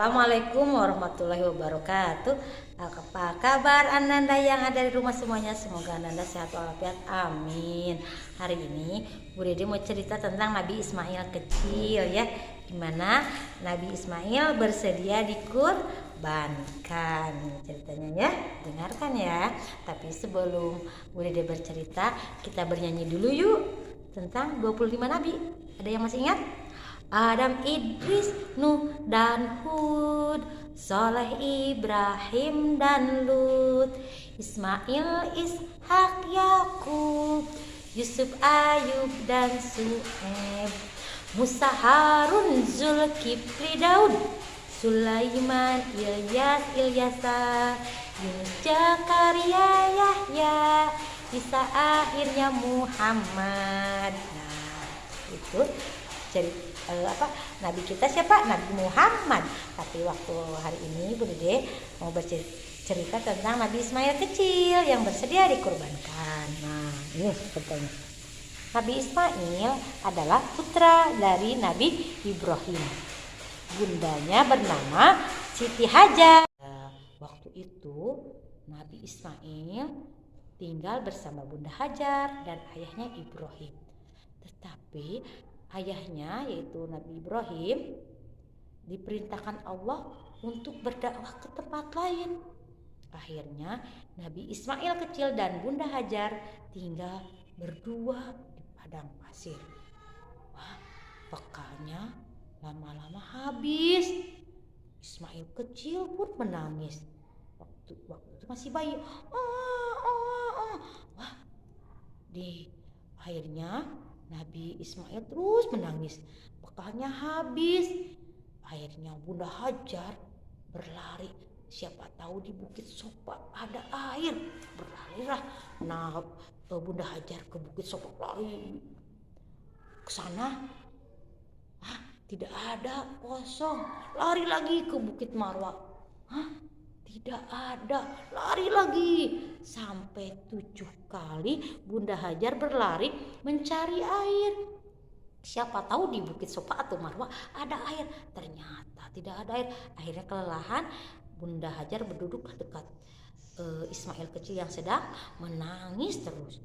Assalamualaikum warahmatullahi wabarakatuh. Apa kabar Ananda yang ada di rumah semuanya? Semoga Ananda sehat walafiat. Amin. Hari ini Bu Dede mau cerita tentang Nabi Ismail kecil ya. Gimana Nabi Ismail bersedia dikurbankan. Ceritanya ya, dengarkan ya. Tapi sebelum Bu Dede bercerita, kita bernyanyi dulu yuk tentang 25 nabi. Ada yang masih ingat? Adam, Idris, Nuh, dan Hud, Soleh, Ibrahim, dan Lut, Ismail, Ishak, Yakub, Yusuf, Ayub, dan Su'eb, Musa, Harun, Zulkifli, Daud, Sulaiman, Ilyas, Ilyasa, Yunus, Zakaria, Yahya, Isa, akhirnya Muhammad. Nah, itu cerita Nabi kita siapa? Nabi Muhammad. Tapi waktu hari ini Bu Dede mau bercerita tentang Nabi Ismail kecil yang bersedia dikurbankan. Nah, ini ceritanya. Nabi Ismail adalah putra dari Nabi Ibrahim. Bundanya bernama Siti Hajar. Waktu itu Nabi Ismail tinggal bersama Bunda Hajar dan ayahnya Ibrahim. Tetapi ayahnya yaitu Nabi Ibrahim diperintahkan Allah untuk berdakwah ke tempat lain. Akhirnya Nabi Ismail kecil dan Bunda Hajar tinggal berdua di padang pasir. Wah, bekalnya lama-lama habis. Ismail kecil pun menangis. Waktu itu masih bayi. Wah, akhirnya Nabi Ismail terus menangis, bekalnya habis. Akhirnya Bunda Hajar berlari, siapa tahu di Bukit Sofa ada air. Berlarilah Bunda Hajar ke Bukit Sofa, lari ke sana. Tidak ada, kosong. Lari lagi ke Bukit Marwa. Tidak ada, lari lagi. Sampai 7 kali Bunda Hajar berlari mencari air. Siapa tahu di Bukit Sofa atau Marwah ada air. Ternyata tidak ada air. Akhirnya kelelahan, Bunda Hajar berduduk dekat Ismail kecil yang sedang menangis terus.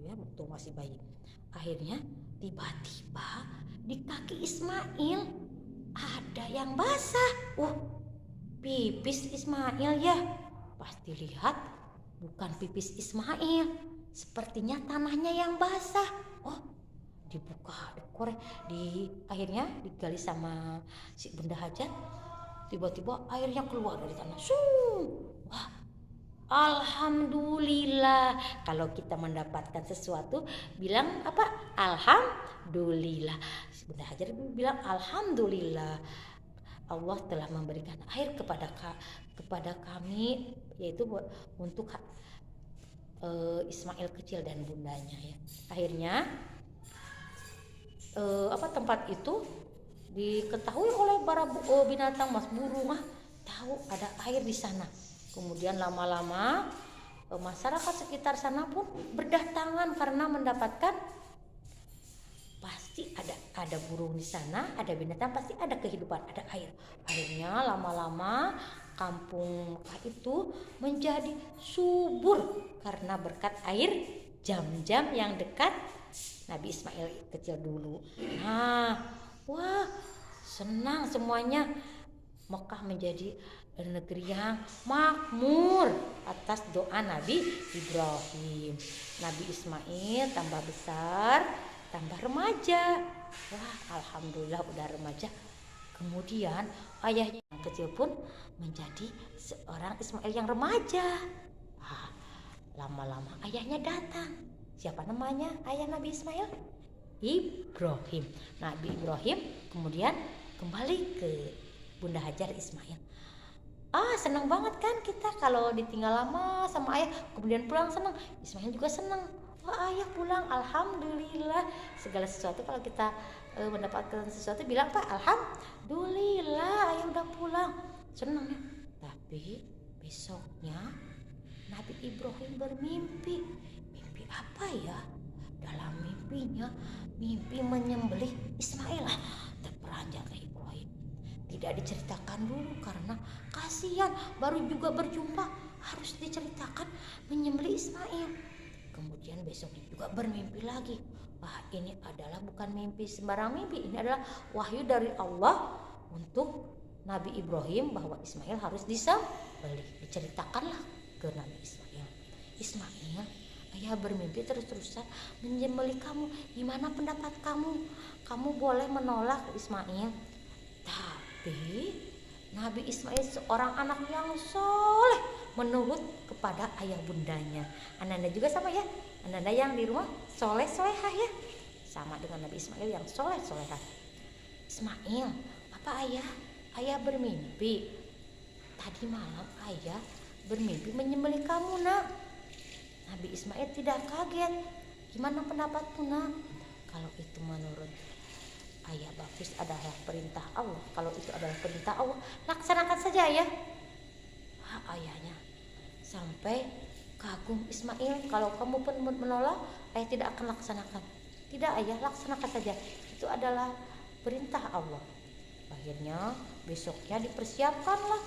Ya, betul masih bayi. Akhirnya tiba-tiba di kaki Ismail ada yang basah. Pipis Ismail ya. Pasti lihat bukan pipis Ismail, sepertinya tanahnya yang basah. Dibuka, dikorek, akhirnya digali sama si Bunda Hajar. Tiba-tiba airnya keluar dari tanah. Wah, alhamdulillah. Kalau kita mendapatkan sesuatu bilang apa? Alhamdulillah. Si Bunda Hajar bilang alhamdulillah. Allah telah memberikan air kepada kami, yaitu untuk Ismail kecil dan bundanya ya. Akhirnya tempat itu diketahui oleh para binatang, mas burung tahu ada air di sana. Kemudian lama-lama masyarakat sekitar sana pun berdatangan karena mendapatkan pasti ada burung di sana, ada binatang, pasti ada kehidupan, ada air. Akhirnya lama-lama kampung Mekah itu menjadi subur karena berkat air Zam-Zam yang dekat Nabi Ismail kecil dulu. Wah, senang semuanya. Mekah menjadi negeri yang makmur atas doa Nabi Ibrahim. Nabi Ismail tambah besar, tambah remaja. Wah, alhamdulillah udah remaja. Kemudian ayahnya yang kecil pun menjadi seorang Ismail yang remaja. Lama-lama ayahnya datang. Siapa namanya ayah Nabi Ismail? Ibrahim. Nabi Ibrahim kemudian kembali ke Bunda Hajar Ismail. Senang banget kan kita kalau ditinggal lama sama ayah kemudian pulang, senang. Ismail juga senang. Ayah pulang, alhamdulillah. Segala sesuatu kalau kita mendapatkan sesuatu bilang Pak, alhamdulillah ayah udah pulang, senang ya. Tapi besoknya Nabi Ibrahim bermimpi. Mimpi apa ya? Dalam mimpinya, mimpi menyembelih Ismail. Terperanjat Ibrahim. tidak diceritakan dulu karena kasihan baru juga berjumpa, harus diceritakan menyembelih Ismail. Kemudian besok juga bermimpi lagi. Wah, ini adalah bukan mimpi sembarang mimpi, ini adalah wahyu dari Allah untuk Nabi Ibrahim bahwa Ismail harus disembelih. Diceritakanlah ke Nabi Ismail, Ismail, ayah bermimpi terus-terusan menyembelih kamu. Gimana pendapat kamu? Kamu boleh menolak Ismail. Tapi Nabi Ismail seorang anak yang soleh menurut kepada ayah bundanya. Ananda juga sama ya, Ananda yang di rumah soleh solehah ya, sama dengan Nabi Ismail yang soleh solehah. Ismail, apa ayah? Ayah bermimpi tadi malam, ayah bermimpi menyembelih kamu nak. Nabi Ismail tidak kaget. Gimana pendapatmu nak? Kalau itu menurut ayah bagus, adalah perintah Allah. Kalau itu adalah perintah Allah, laksanakan saja ya. Ayahnya sampai kagum, Ismail, kalau kamu pun menolak, ayah tidak akan laksanakan. Tidak ayah, laksanakan saja, itu adalah perintah Allah. Akhirnya besoknya dipersiapkanlah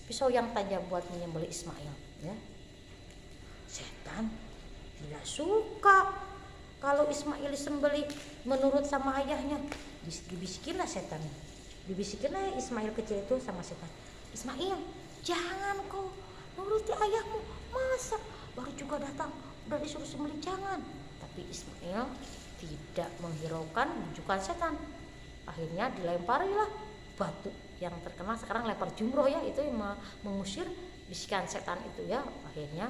pisau yang tajam buat menyembelih Ismail ya. Setan tidak suka kalau Ismail disembelih menurut sama ayahnya. Dibisikinlah setan, dibisikinlah Ismail kecil itu sama setan, Ismail, jangan kau nuruti ayahmu, masa baru juga datang udah disuruh sembelih, jangan. Tapi Ismail tidak menghiraukan bujukan setan. Akhirnya dilemparilah batu yang terkenal sekarang lempar jumroh ya, itu yang mengusir bisikan setan itu ya. Akhirnya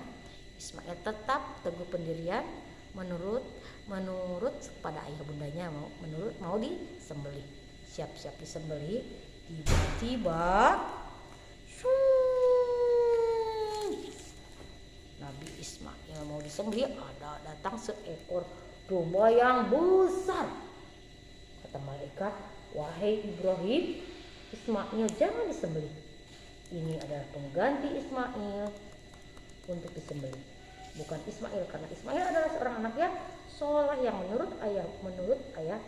Ismail tetap teguh pendirian menurut kepada ayah bundanya, mau disembelih, siap-siap disembelih. Tiba-tiba Nabi Ismail mau disembelih, ada datang seekor domba yang besar. Kata malaikat, wahai Ibrahim, Ismail jangan disembelih. Ini adalah pengganti Ismail untuk disembelih. Bukan Ismail, karena Ismail adalah seorang anak yang soleh yang menurut ayah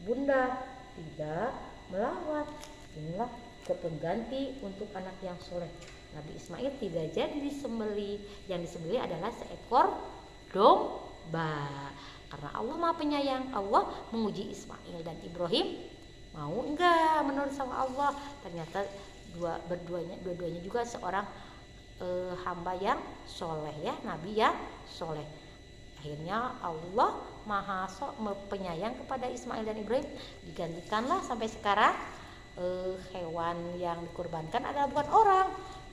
bunda tidak melawan. Inilah pengganti untuk anak yang soleh. Nabi Ismail tidak jadi disembelih. Yang disembelih adalah seekor domba. Karena Allah Maha Penyayang, Allah menguji Ismail dan Ibrahim, mau enggak menurut sama Allah. Ternyata dua-duanya juga seorang hamba yang soleh ya, nabi yang soleh. Akhirnya Allah Maha Penyayang kepada Ismail dan Ibrahim, digantikanlah sampai sekarang hewan yang dikurbankan adalah bukan orang.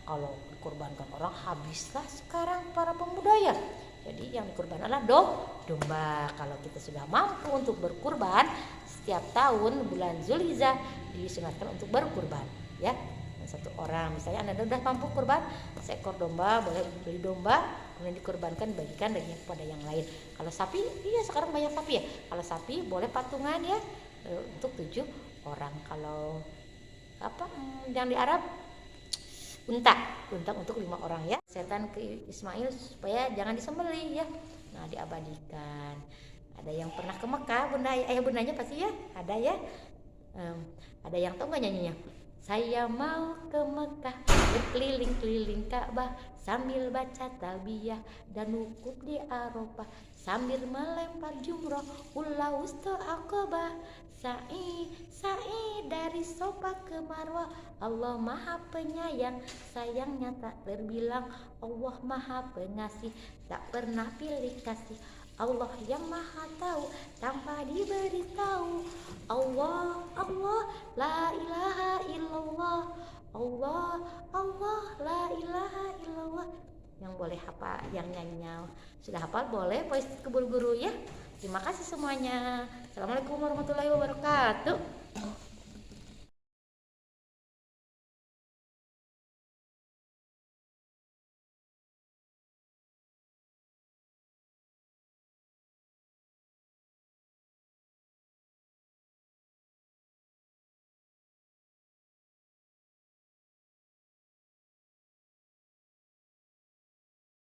Kalau dikurbankan orang, habislah sekarang para pemuda ya. Jadi yang dikurban adalah domba. Kalau kita sudah mampu untuk berkurban, setiap tahun bulan Zulhijjah disunatkan untuk berkurban ya. Satu orang, misalnya Anda sudah mampu kurban seekor domba, boleh beli domba, kemudian dikurbankan, bagikan dagingnya kepada yang lain. Kalau sapi, iya sekarang banyak sapi ya. Kalau sapi boleh patungan ya, untuk 7 orang. Kalau yang di Arab unta untuk 5 orang ya. Setan ke Ismail supaya jangan disembelih ya. Nah, diabadikan. Ada yang pernah ke Mekah, ayah bundanya pasti ya, ada ya. Ada yang tahu nggak nyanyinya? Saya mau ke Mekah, berkeliling-keliling Ka'bah, sambil baca talbiyah dan wukuf di Arafah, sambil melempar jumroh ula wusta Aqabah, sa'i dari Safa ke Marwah. Allah Maha Penyayang, sayangnya tak terbilang. Allah Maha Pengasih, tak pernah pilih kasih. Allah yang Maha Tahu tanpa diberitahu. Allah, Allah, la ilaha illallah. Allah, Allah, la ilaha illallah. Yang boleh hafal, yang nyanyinya sudah hafal boleh voice ke guru-guru ya. Terima kasih semuanya. Assalamualaikum warahmatullahi wabarakatuh.